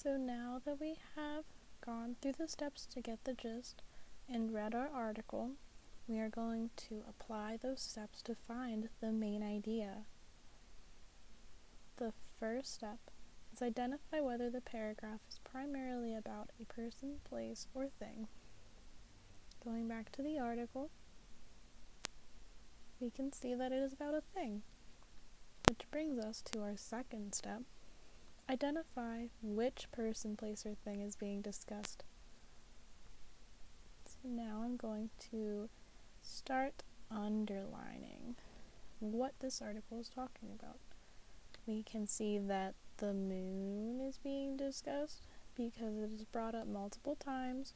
So now that we have gone through the steps to get the gist and read our article, we are going to apply those steps to find the main idea. The first step is identify whether the paragraph is primarily about a person, place, or thing. Going back to the article, we can see that it is about a thing, which brings us to our second step. Identify which person, place, or thing is being discussed. So now I'm going to start underlining what this article is talking about. We can see that the moon is being discussed because it is brought up multiple times.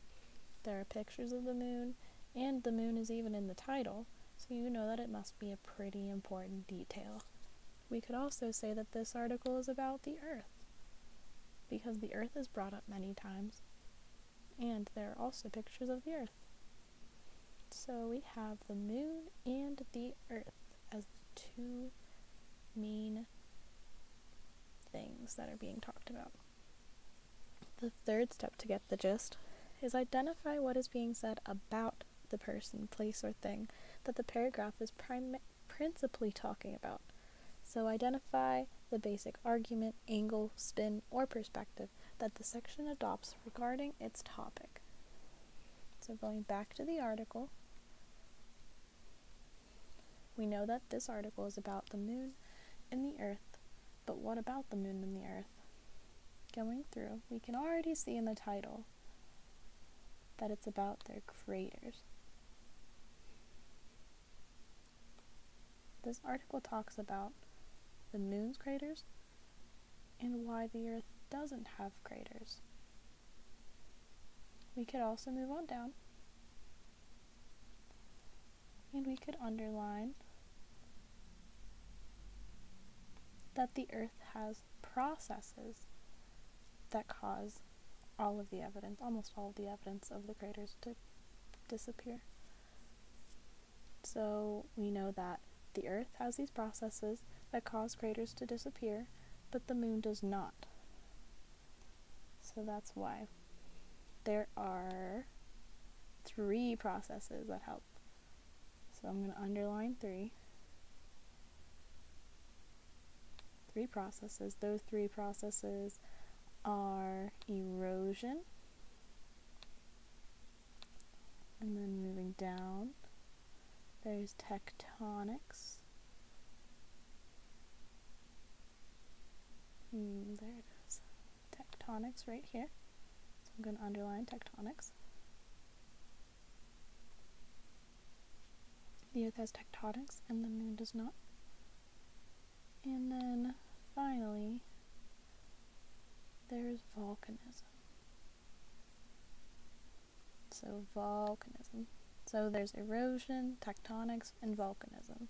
There are pictures of the moon, and the moon is even in the title, so you know that it must be a pretty important detail. We could also say that this article is about the Earth, because the Earth is brought up many times, and there are also pictures of the Earth. So we have the moon and the Earth as the two main things that are being talked about. The third step to get the gist is identify what is being said about the person, place, or thing that the paragraph is principally talking about. So identify the basic argument, angle, spin, or perspective that the section adopts regarding its topic. So going back to the article, we know that this article is about the moon and the Earth, but what about the moon and the Earth? Going through, we can already see in the title that it's about their craters. This article talks about the moon's craters and why the Earth doesn't have craters. We could also move on down, and we could underline that the Earth has processes that cause almost all of the evidence of the craters to disappear. So we know that the Earth has these processes that cause craters to disappear, but the moon does not. So that's why there are 3 processes that help. So I'm going to underline 3. 3 processes. Those 3 processes are erosion, and then moving down, there's tectonics. There it is. Tectonics right here. So I'm going to underline tectonics. The Earth has tectonics and the moon does not. And then finally, there's volcanism. So volcanism. So there's erosion, tectonics, and volcanism.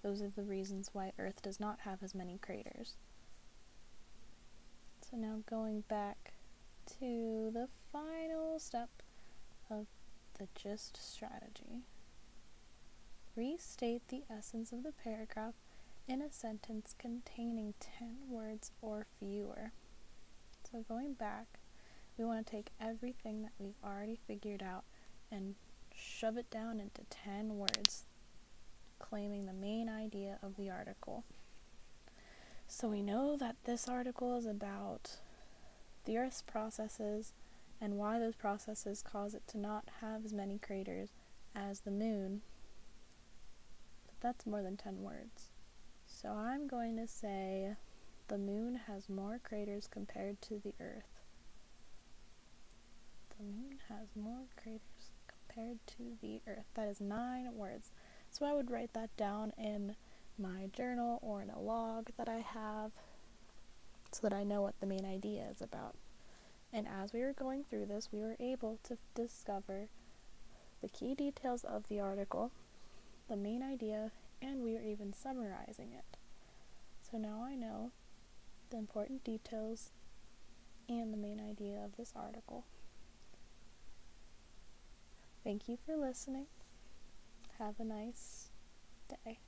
Those are the reasons why Earth does not have as many craters. So now going back to the final step of the gist strategy. Restate the essence of the paragraph in a sentence containing 10 words or fewer. So going back, we want to take everything that we've already figured out and shove it down into 10 words, claiming the main idea of the article. So we know that this article is about the Earth's processes and why those processes cause it to not have as many craters as the moon. But that's more than 10 words. So I'm going to say the moon has more craters compared to the Earth. The moon has more craters compared to the Earth. That is 9 words. So I would write that down in my journal or in a log that I have so that I know what the main idea is about. And as we were going through this, we were able to discover the key details of the article, the main idea, and we were even summarizing it. So now I know the important details and the main idea of this article. Thank you for listening. Have a nice day.